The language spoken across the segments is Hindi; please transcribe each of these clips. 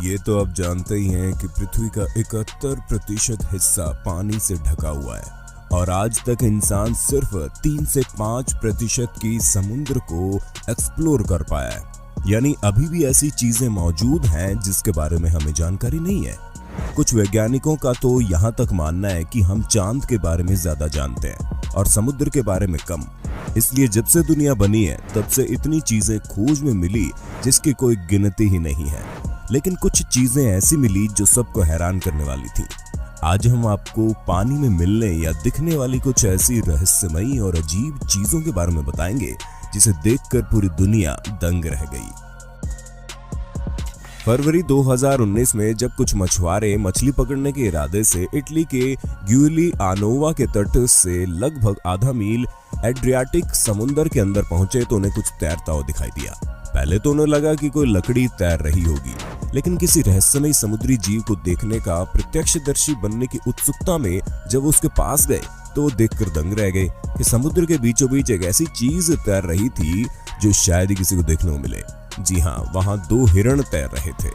ये तो आप जानते ही हैं कि पृथ्वी का 71% हिस्सा पानी से ढका हुआ है और आज तक इंसान सिर्फ 3 से 5% की समुद्र को एक्सप्लोर कर पाया है। यानी अभी भी ऐसी चीजें मौजूद हैं जिसके बारे में हमें जानकारी नहीं है। कुछ वैज्ञानिकों का तो यहाँ तक मानना है कि हम चांद के बारे में ज्यादा जानते हैं और समुद्र के बारे में कम। इसलिए जब से दुनिया बनी है तब से इतनी चीजें खोज में मिली जिसकी कोई गिनती ही नहीं है। लेकिन कुछ चीजें ऐसी मिली जो सबको हैरान करने वाली थी। आज हम आपको पानी में मिलने या दिखने वाली कुछ ऐसी रहस्यमयी और अजीब चीजों के बारे में बताएंगे जिसे देखकर पूरी दुनिया दंग रह गई। फरवरी 2019 में जब कुछ मछुआरे मछली पकड़ने के इरादे से इटली के ग्यूलियानोवा के तट से लगभग आधा मील एड्रियाटिक समुद्र के अंदर पहुंचे तो उन्हें कुछ तैरता हुआ दिखाई दिया। पहले तो उन्हें लगा कि कोई लकड़ी तैर रही होगी, लेकिन किसी रहस्यमयी समुद्री जीव को देखने का प्रत्यक्षदर्शी बनने की उत्सुकता में जब वो उसके पास गए तो वो देखकर दंग रह गए कि समुद्र के बीचों बीच एक ऐसी चीज तैर रही थी जो शायद ही किसी को देखने को मिले। जी हाँ, वहां 2 हिरण तैर रहे थे।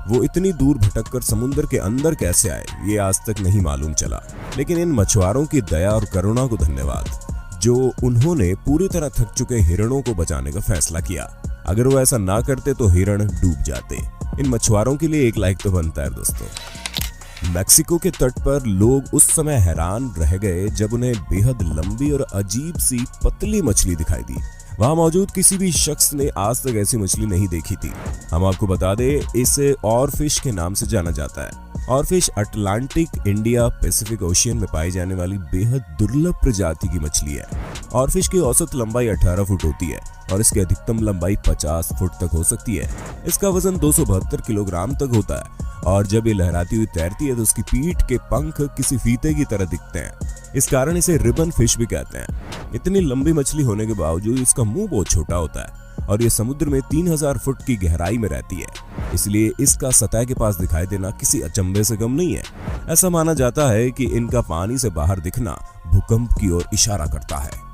वो इतनी दूर भटककर समुद्र के अंदर कैसे आए ये आज तक नहीं मालूम चला, लेकिन इन मछुआरों की दया और करुणा को धन्यवाद जो उन्होंने पूरी तरह थक चुके हिरणों को बचाने का फैसला किया। अगर वो ऐसा ना करते तो हिरण डूब जाते। इन मछुआरों के लिए एक लाइक तो बनता है दोस्तों। मैक्सिको के तट पर लोग उस समय हैरान रह गए जब उन्हें बेहद लंबी और अजीब सी पतली मछली दिखाई दी। वहां मौजूद किसी भी शख्स ने आज तक ऐसी मछली नहीं देखी थी। हम आपको बता दें, इसे ऑरफिश के नाम से जाना जाता है। ऑरफिश अटलांटिक, इंडिया, पैसिफिक ओशियन में पाई जाने वाली बेहद दुर्लभ प्रजाति की मछली है। ऑरफिश की औसत लंबाई 18 फुट होती है और इसकी अधिकतम लंबाई 50 फुट तक हो सकती है। इसका वजन 272 किलोग्राम तक होता है और जब ये लहराती हुई तैरती है तो उसकी पीठ के पंख किसी फीते की तरह दिखते हैं। इस कारण इसे रिबन फिश भी कहते हैं। इतनी लंबी मछली होने के बावजूद इसका मुंह बहुत छोटा होता है और ये समुद्र में 3000 फुट की गहराई में रहती है, इसलिए इसका सतह के पास दिखाई देना किसी अचंभे से कम नहीं है। ऐसा माना जाता है कि इनका पानी से बाहर दिखना भूकंप की ओर इशारा करता है।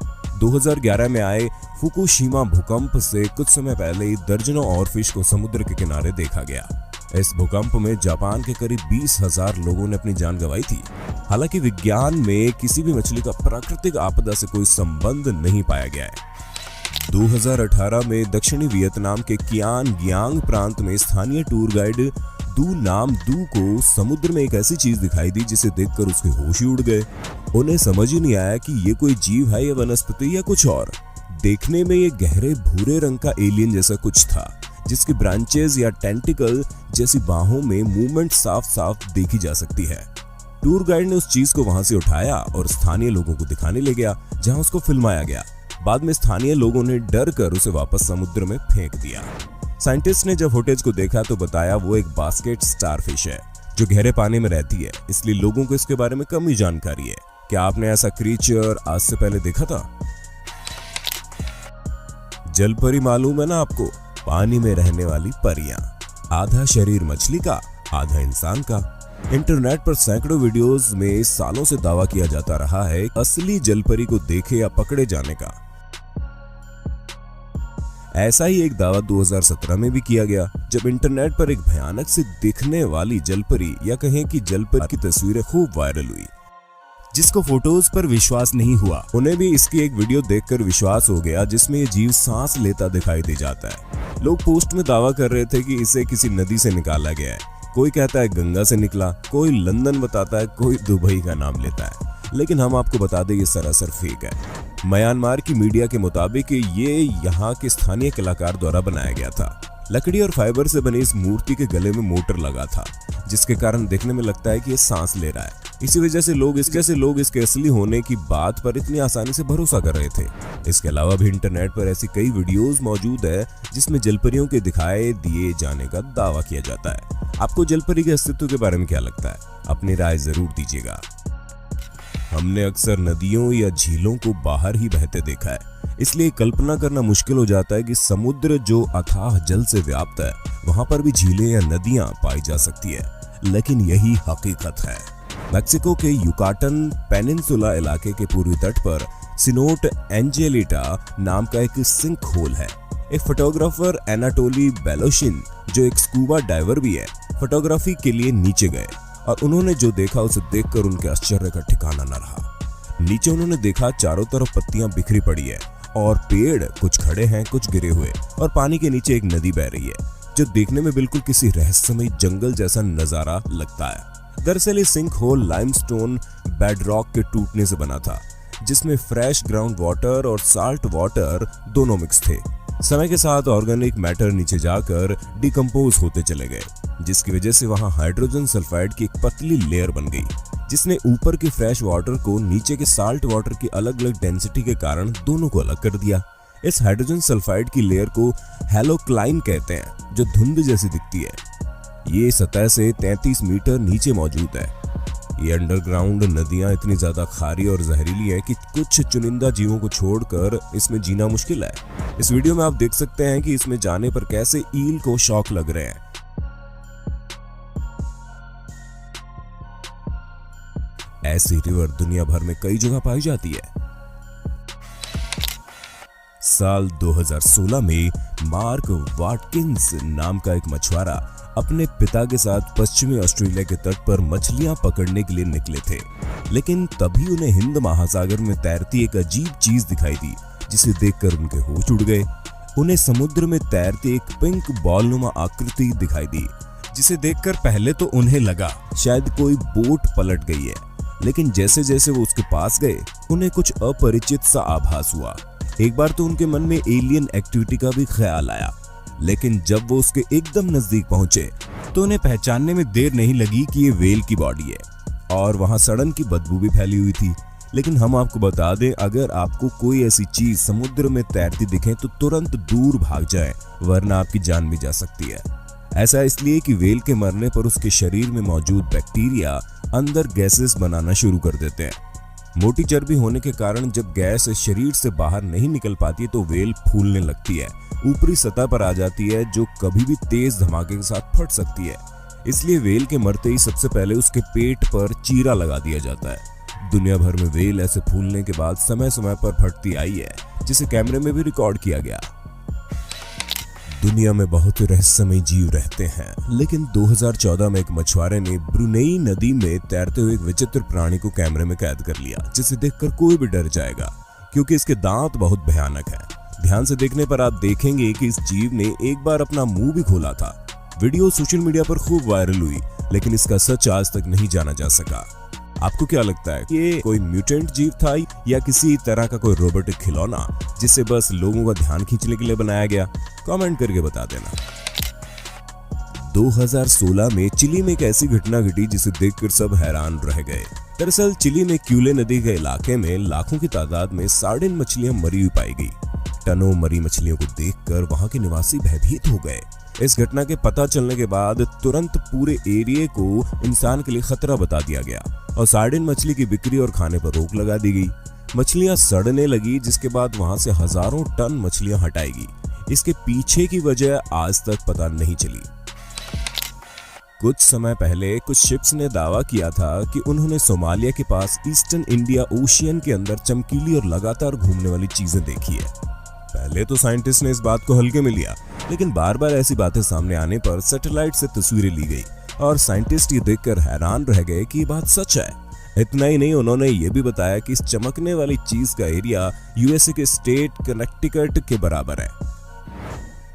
2011 में आए फुकुशिमा भूकंप से कुछ समय पहले ही दर्जनों ऑरफिश को समुद्र के किनारे देखा गया। इस भूकंप में जापान के करीब 20,000 लोगों ने अपनी जान गंवाई थी। हालांकि विज्ञान में किसी भी मछली का प्राकृतिक आपदा से कोई संबंध नहीं पाया गया है। 2018 में दक्षिणी वियतनाम के कियान गियांग प्रांत में स्थानीय टूर गाइड दू नाम दू को समुद्र में एक ऐसी चीज दिखाई दी जिसे देखकर उसके होश ही उड़ गए। उन्हें समझ ही नहीं आया कि ये कोई जीव है या वनस्पति या कुछ और। देखने में ये गहरे भूरे रंग का एलियन जैसा कुछ था जिसकी ब्रांचेस या टेंटिकल जैसी बाहों में मूवमेंट साफ साफ देखी जा सकती है। टूर गाइड ने उस चीज को वहां से उठाया और स्थानीय लोगों को दिखाने ले गया, जहां उसको फिल्माया गया। बाद में स्थानीय लोगों ने डर कर उसे वापस समुद्र में फेंक दिया। साइंटिस्ट ने जब फुटेज को देखा तो बताया वो एक बास्केट स्टारफिश है जो गहरे पानी में रहती है, इसलिए लोगों को इसके बारे में कम ही जानकारी है। क्या आपने ऐसा क्रीचर आज से पहले देखा था? जलपरी मालूम है ना आपको? पानी में रहने वाली परियां, आधा शरीर मछली का, आधा इंसान का। इंटरनेट पर सैकड़ों वीडियोस में सालों से दावा किया जाता रहा है असली जलपरी को देखे या पकड़े जाने का। ऐसा ही एक दावा 2017 में भी किया गया जब इंटरनेट पर एक भयानक से दिखने वाली जलपरी या कहें कि जलपरी की तस्वीरें खूब वायरल हुई। जिसको फोटोज पर विश्वास नहीं हुआ उन्हें भी इसकी एक वीडियो देखकर विश्वास हो गया जिसमें ये जीव सांस लेता दिखाई दे जाता है। लोग पोस्ट में दावा कर रहे थे कि इसे किसी नदी से निकाला गया है। कोई कहता है गंगा से निकला, कोई लंदन बताता है, कोई दुबई का नाम लेता है, लेकिन हम आपको बता दें ये सरासर फेक है। म्यांमार की मीडिया के मुताबिक ये यहाँ के स्थानीय कलाकार द्वारा बनाया गया था। लकड़ी और फाइबर से बनी इस मूर्ति के गले में मोटर लगा था जिसके कारण देखने में लगता है कि ये सांस ले रहा है। इसी वजह से लोग इसके असली होने की बात पर इतनी आसानी से भरोसा कर रहे थे। इसके अलावा भी इंटरनेट पर ऐसी कई वीडियोस मौजूद है जिसमें जलपरियों के दिखाई दिए जाने का दावा किया जाता है। आपको जलपरी के अस्तित्व के बारे में क्या लगता है? अपनी राय जरूर दीजिएगा। हमने अक्सर नदियों या झीलों को बाहर ही बहते देखा है, इसलिए कल्पना करना मुश्किल हो जाता है कि समुद्र जो अथाह जल से व्याप्त है वहां पर भी झीलें या नदियां पाई जा सकती है, लेकिन यही हकीकत है। मैक्सिको के युकाटन पेनिनसुला इलाके के पूर्वी तट पर सिनोट एंजेलिटा नाम का एक सिंक होल है। एक फोटोग्राफर एनाटोली बेलोशिन, जो एक स्कूबा डाइवर भी है, फोटोग्राफी के लिए नीचे गए और उन्होंने जो देखा उसे देखकर उनके आश्चर्य का ठिकाना न रहा। नीचे उन्होंने देखा चारों तरफ पत्तियां बिखरी पड़ी है और पेड़ कुछ खड़े हैं, कुछ गिरे हुए, और पानी के नीचे एक नदी बह रही है जो देखने में बिल्कुल किसी रहस्यमय जंगल जैसा नजारा लगता है। दरअसल ये सिंक होल लाइमस्टोन बेडरॉक के टूटने से बना था, जिसमें फ्रेश ग्राउंड वाटर और साल्ट वाटर दोनों मिक्स थे। समय के साथ ऑर्गेनिक मैटर नीचे जाकर डिकम्पोज होते चले गए, जिसकी वजह से वहां हाइड्रोजन सल्फाइड की एक पतली लेयर बन गई, जिसने ऊपर के फ्रेश वाटर को नीचे के साल्ट वाटर की अलग अलग डेंसिटी के कारण दोनों को अलग कर दिया। इस हाइड्रोजन सल्फाइड की लेयर को हैलोक्लाइन कहते हैं, जो धुंध जैसी दिखती है। ये सतह से 33 मीटर नीचे मौजूद है। ये अंडरग्राउंड नदियां इतनी ज्यादा खारी और जहरीली हैं कि कुछ चुनिंदा जीवों को छोड़कर इसमें जीना मुश्किल है। इस वीडियो में आप देख सकते हैं कि इसमें जाने पर कैसे ईल को शौक लग रहे हैं। ऐसी रिवर दुनिया भर में कई जगह पाई जाती है। साल 2016 में मार्क वाटकिंस नाम का एक मछुआरा अपने पिता के साथ पश्चिमी ऑस्ट्रेलिया के तट पर मछलियां पकड़ने के लिए निकले थे, लेकिन तभी उन्हें हिंद महासागर में तैरती एक अजीब चीज दिखाई दी, जिसे देखकर उनके होश उड़ गए। उन्हें समुद्र में तैरती एक पिंक बॉलनुमा आकृति दिखाई दी, जिसे देखकर पहले तो उन्हें लगा शायद कोई बोट पलट गई है, लेकिन जैसे जैसे वो उसके पास गए उन्हें कुछ अपरिचित सा आभास हुआ। एक बार तो उनके मन में एलियन एक्टिविटी का भी ख्याल आया, लेकिन जब वो उसके एकदम नजदीक पहुंचे तो उन्हें पहचानने में देर नहीं लगी कि ये व्हेल की बॉडी है और वहां सड़न की बदबू भी फैली हुई थी। लेकिन हम आपको बता दें, अगर आपको कोई ऐसी चीज समुद्र में तैरती दिखे तो तुरंत दूर भाग जाएं, वरना आपकी जान भी जा सकती है। ऐसा इसलिए कि व्हेल के मरने पर उसके शरीर में मौजूद बैक्टीरिया अंदर गैसेस बनाना शुरू कर देते हैं। मोटी चर्बी होने के कारण जब गैस शरीर से बाहर नहीं निकल पाती तो व्हेल फूलने लगती है, ऊपरी सतह पर आ जाती है, जो कभी भी तेज धमाके के साथ फट सकती है। इसलिए व्हेल के मरते ही सबसे पहले उसके पेट पर चीरा लगा दिया जाता है। दुनिया भर में व्हेल ऐसे फूलने के बाद समय समय पर फटती आई है, जिसे कैमरे में भी रिकॉर्ड किया गया। दुनिया में बहुत रहस्यमय जीव रहते हैं, लेकिन 2014 में एक मछुआरे ने ब्रुनेई नदी में तैरते हुए एक विचित्र प्राणी को कैमरे में कैद कर लिया, जिसे देखकर कोई भी डर जाएगा, क्योंकि इसके दांत बहुत भयानक हैं। ध्यान से देखने पर आप देखेंगे कि इस जीव ने एक बार अपना मुंह भी खोला था। वीडियो सोशल मीडिया पर खूब वायरल हुई, लेकिन इसका सच आज तक नहीं जाना जा सका। आपको क्या लगता है कि ये कोई म्यूटेंट जीव था या किसी तरह का कोई रोबोटिक खिलौना, जिसे बस लोगों का ध्यान खींचने के लिए बनाया गया? कमेंट करके बता देना। 2016 में चिली में एक ऐसी घटना घटी जिसे देखकर सब हैरान रह गए। दरअसल चिली में क्यूले नदी के इलाके में लाखों की तादाद में सार्डिन मछलियां मरी हुई पाई गई। टनों मरी मछलियों को देखकर वहां के निवासी भयभीत हो गए। इस घटना के पता चलने के बाद तुरंत पूरे एरिया को इंसान के लिए खतरा बता दिया गया और सार्डिन मछली की बिक्री और खाने पर रोक लगा दी गई। मछलियां सड़ने लगी, जिसके बाद वहां से हजारों टन मछलियां हटाई। इसके पीछे की वजह आज तक पता नहीं चली। कुछ समय पहले कुछ शिप्स ने दावा किया था कि उन्होंने सोमालिया के पास ईस्टर्न इंडिया ओशियन के अंदर चमकीली और लगातार घूमने वाली चीजें देखी है। पहले तो साइंटिस्ट ने इस बात को हल्के में लिया, लेकिन बार बार ऐसी बातें सामने आने पर सैटेलाइट से तस्वीरें ली गई और साइंटिस्ट ये देखकर हैरान रह गए कि ये बात सच है। इतना ही नहीं, उन्होंने ये भी बताया कि इस चमकने वाली चीज का एरिया यूएसए के स्टेट कनेक्टिकट के बराबर है।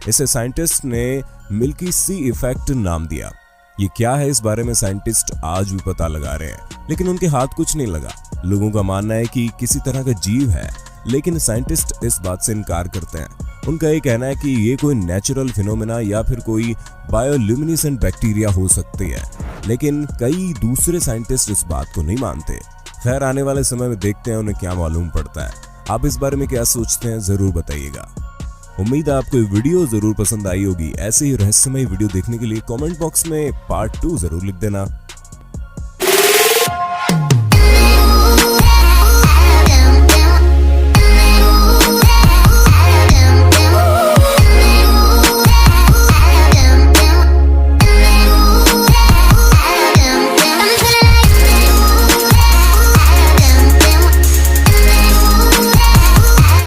इसे साइंटिस्ट ने मिल्की सी इफेक्ट नाम दिया। ये क्या है, इस बारे में साइंटिस्ट आज भी पता लगा रहे हैं, लेकिन उनके हाथ कुछ नहीं लगा। लोगों का मानना है कि किसी तरह का जीव है, लेकिन साइंटिस्ट इस बात से इनकार करते हैं। उनका ये कहना है कि ये कोई नेचुरल फिनोमेना या फिर कोई बायोल्यूमिनेसेंट बैक्टीरिया हो सकती है, लेकिन कई दूसरे साइंटिस्ट इस बात को नहीं मानते। खैर, आने वाले समय में देखते हैं उन्हें क्या मालूम पड़ता है। आप इस बारे में क्या सोचते हैं, जरूर बताइएगा। उम्मीद है आपको ये वीडियो जरूर पसंद आई होगी। ऐसे ही रहस्यमय वीडियो देखने के लिए कमेंट बॉक्स में पार्ट 2 जरूर लिख देना।